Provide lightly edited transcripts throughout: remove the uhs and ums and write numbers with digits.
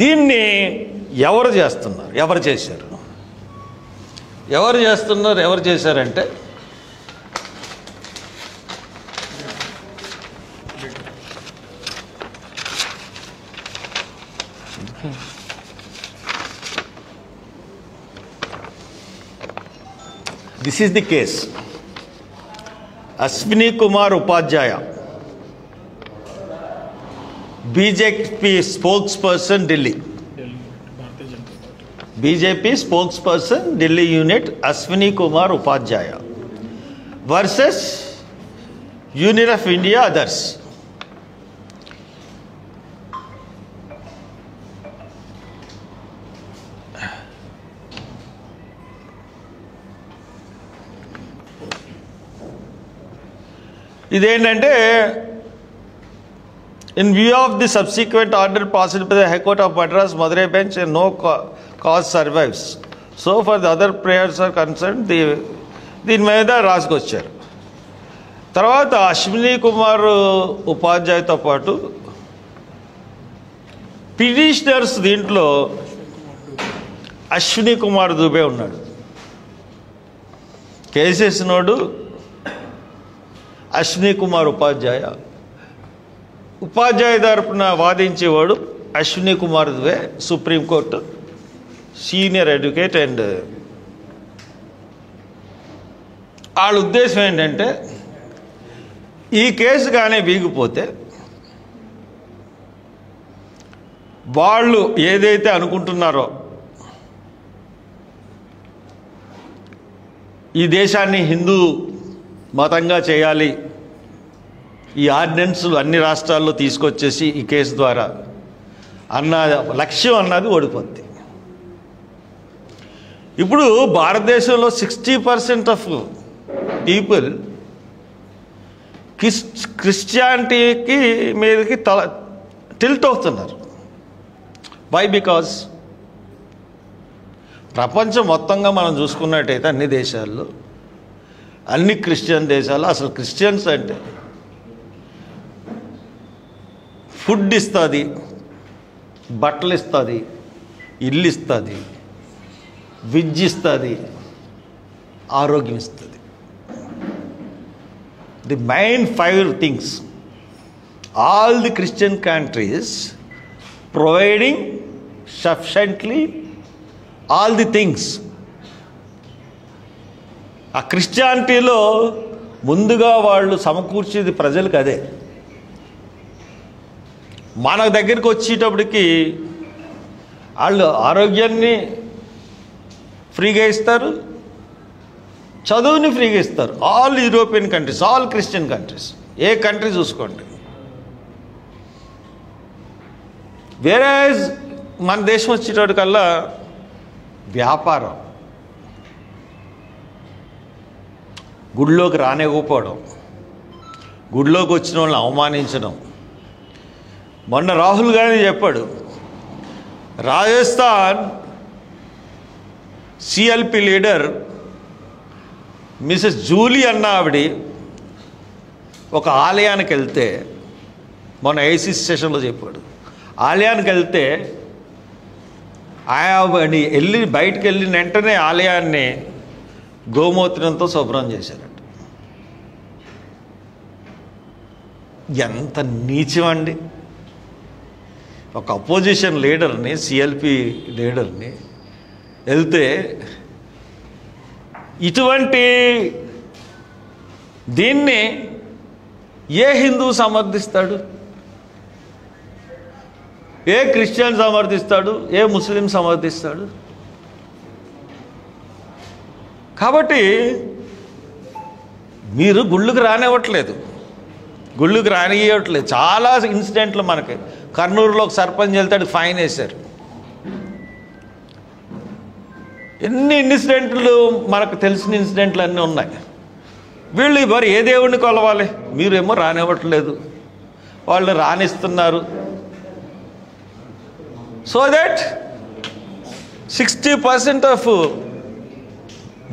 దీన్ని ఎవరు చేస్తున్నారు, ఎవరు చేశారు, ఎవరు చేశారంటే this is the case. Ashwini Kumar Upadhyay, BJP spokesperson Delhi, BJP spokesperson Delhi unit Ashwini Kumar Upadhyay versus union of India others. ఇదేంటంటే, in view of the subsequent order passed by the High Court of Madras, Madurai bench, and no cause survives. So for the other prayers are concerned, దీని మీద రాసుకొచ్చారు. తర్వాత అశ్విని కుమార్ ఉపాధ్యాయతో పాటు petitioners దీంట్లో అశ్విని కుమార్ దుబే ఉన్నాడు. కేసేసినోడు అశ్విని కుమార్ ఉపాధ్యాయ, ఉపాధ్యాయ తరపున వాదించేవాడు Ashwini Kumar Dubey, supreme court senior advocate. And వాళ్ళ ఉద్దేశం ఏంటంటే, ఈ కేసు కానీ వీగిపోతే వాళ్ళు ఏదైతే అనుకుంటున్నారో ఈ దేశాన్ని హిందూ మతంగా చేయాలి, ఈ ఆర్డినెన్స్లు అన్ని రాష్ట్రాల్లో తీసుకొచ్చేసి ఈ కేసు ద్వారా అన్న లక్ష్యం అన్నది ఓడిపోద్ది. ఇప్పుడు భారతదేశంలో 60% ఆఫ్ పీపుల్ క్రిస్టియానిటీకి మీదకి టిల్ట్ అవుతున్నారు. వై? బికాజ్ ప్రపంచం మొత్తంగా మనం చూసుకున్నట్టయితే అన్ని దేశాల్లో, అన్ని క్రిస్టియన్ దేశాలు అసలు క్రిస్టియన్స్ అంటే ఫుడ్ ఇస్తుంది, బట్టలు ఇస్తుంది, ఇల్లు ఇస్తుంది, విద్య ఇస్తుంది, ఆరోగ్యం ఇస్తుంది. The main 5 things all the Christian countries providing sufficiently all the things. ఆ క్రిస్టియానిటీలో ముందుగా వాళ్ళు సమకూర్చేది ప్రజలకు అదే. మన దగ్గరికి వచ్చేటప్పటికి వాళ్ళు ఆరోగ్యాన్ని ఫ్రీగా ఇస్తారు, చదువుని ఫ్రీగా ఇస్తారు. All European countries, all Christian countries, ఏ కంట్రీ చూసుకోండి. వేరే మన దేశం వచ్చేటప్పటికల్లా వ్యాపారం, గుడిలోకి రానివ్వకపోవడం, గుడిలోకి వచ్చిన వాళ్ళని అవమానించడం. మొన్న రాహుల్ గాంధీ చెప్పాడు, Rajasthan CLP leader Mrs Julie అన్న ఆవిడ ఒక ఆలయానికి వెళ్తే, మొన్న ఐసీసీ సెషన్లో చెప్పాడు, ఆలయానికి వెళ్తే ఆయన బయటికి వెళ్ళిన వెంటనే ఆలయాన్ని గోమూత్రంతో శుభ్రం చేశారట. ఎంత నీచమండి! ఒక అపోజిషన్ లీడర్ని, సిఎల్పి లీడర్ని వెళ్తే ఇటువంటి దీన్ని ఏ హిందూ సమర్థిస్తాడు, ఏ క్రిస్టియన్ సమర్థిస్తాడు, ఏ ముస్లిం సమర్థిస్తాడు? కాబట్టి మీరు గుళ్ళుకు రానివ్వట్లేదు, గుళ్ళుకు రానివ్వట్లేదు. చాలా ఇన్సిడెంట్లు మనకి కర్నూలులో ఒక సర్పంచ్ వెళ్తాడు, ఫైన్ వేశారు. ఎన్ని ఇన్సిడెంట్లు మనకు తెలిసిన ఇన్సిడెంట్లు అన్నీ ఉన్నాయి. వీళ్ళు మరి ఏ దేవుడిని కొలవాలి? మీరేమో రానివ్వట్లేదు, వాళ్ళు రానిస్తున్నారు. సో దట్ 60% ఆఫ్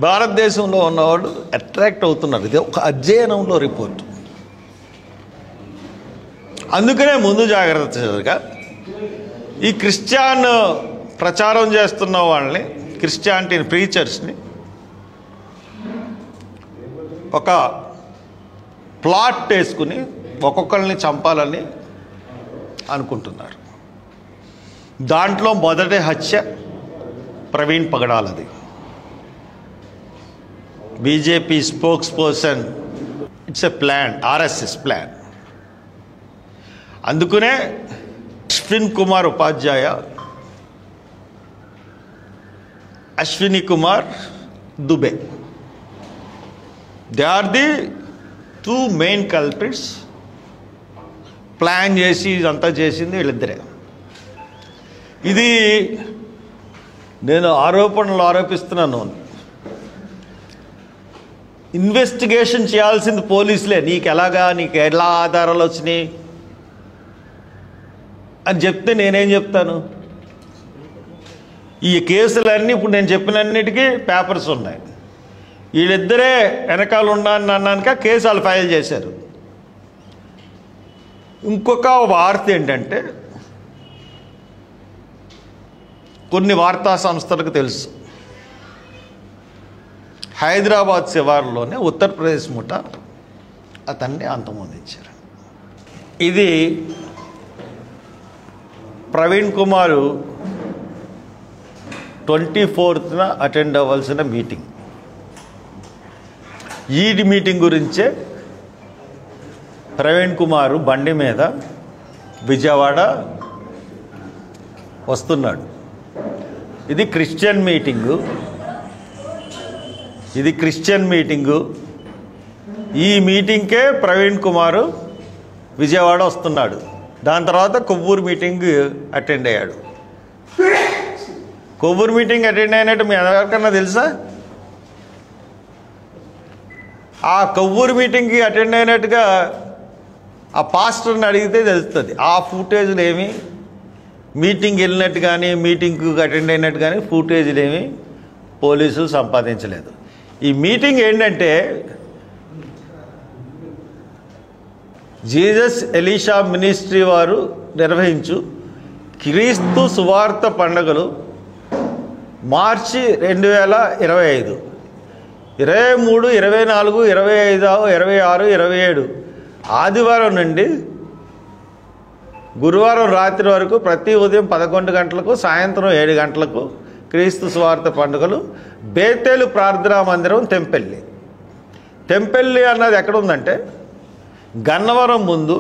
భారతదేశంలో ఉన్నవాళ్ళు అట్రాక్ట్ అవుతున్నారు. ఇది ఒక అధ్యయనంలో రిపోర్ట్. అందుకనే ముందు జాగ్రత్తగా ఈ క్రిస్టియన్ ప్రచారం చేస్తున్న వాళ్ళని, క్రిస్టియానిటీ ప్రీచర్స్ని ఒక ప్లాట్ వేసుకుని ఒక్కొక్కరిని చంపాలని అనుకుంటున్నారు. దాంట్లో మొదటి హత్య ప్రవీణ్ పగడాలది. BJP spokesperson, it's a plan, RSS plan. అందుకనే Ashwin Kumar Upadhyay, Ashwini Kumar Dubey, they are the two main culprits. Plan చేసి ఇదంతా చేసింది వీళ్ళిద్దరే. ఇది నేను ఆరోపిస్తున్నాను. ఇన్వెస్టిగేషన్ చేయాల్సింది పోలీసులే. నీకు ఎలా ఆధారాలు వచ్చినాయి అని చెప్తే నేనేం చెప్తాను? ఈ కేసులన్నీ ఇప్పుడు నేను చెప్పినన్నిటికీ పేపర్స్ ఉన్నాయి. వీళ్ళిద్దరే వెనకాల ఉన్నాను అన్నాక కేసు వాళ్ళు ఫైల్ చేశారు. ఇంకొక వార్త ఏంటంటే, కొన్ని వార్తా సంస్థలకు తెలుసు, హైదరాబాద్ శివారులోనే ఉత్తరప్రదేశ్ ముఠా అతన్ని అంతమొందించారు. ఇది ప్రవీణ్ కుమారు 24న అటెండ్ అవ్వాల్సిన మీటింగ్. ఈ మీటింగ్ గురించే ప్రవీణ్ కుమారు బండి మీద విజయవాడ వస్తున్నాడు. ఇది క్రిస్టియన్ మీటింగు. ఈ మీటింగ్కే ప్రవీణ్ కుమారు విజయవాడ వస్తున్నాడు. దాని తర్వాత కొవ్వూరు మీటింగ్ అటెండ్ అయ్యాడు. కొవ్వూరు మీటింగ్ అటెండ్ అయినట్టు మీ ఎవరికన్నా తెలుసా? ఆ కొవ్వూరు మీటింగ్కి అటెండ్ అయినట్టుగా ఆ పాస్టర్ని అడిగితే తెలుస్తుంది. ఆ ఫుటేజ్లు ఏమి మీటింగ్ వెళ్ళినట్టు కానీ మీటింగ్కి అటెండ్ అయినట్టు కానీ ఫుటేజ్లు ఏమి పోలీసులు సంపాదించలేదు. ఈ మీటింగ్ ఏంటంటే జీసస్ ఎలీషా మినిస్ట్రీ వారు నిర్వహించు క్రీస్తు సువార్త పండుగలు మార్చి 2025, 23, 24, 25, 26, 27 ఆదివారం నుండి గురువారం రాత్రి వరకు ప్రతి ఉదయం 11 గంటలకు, సాయంత్రం 7 గంటలకు క్రీస్తు సువార్త పండుగలు బేతేలు ప్రార్థనా మందిరం, తెంపెల్లి అన్నది ఎక్కడ ఉందంటే గన్నవరం ముందు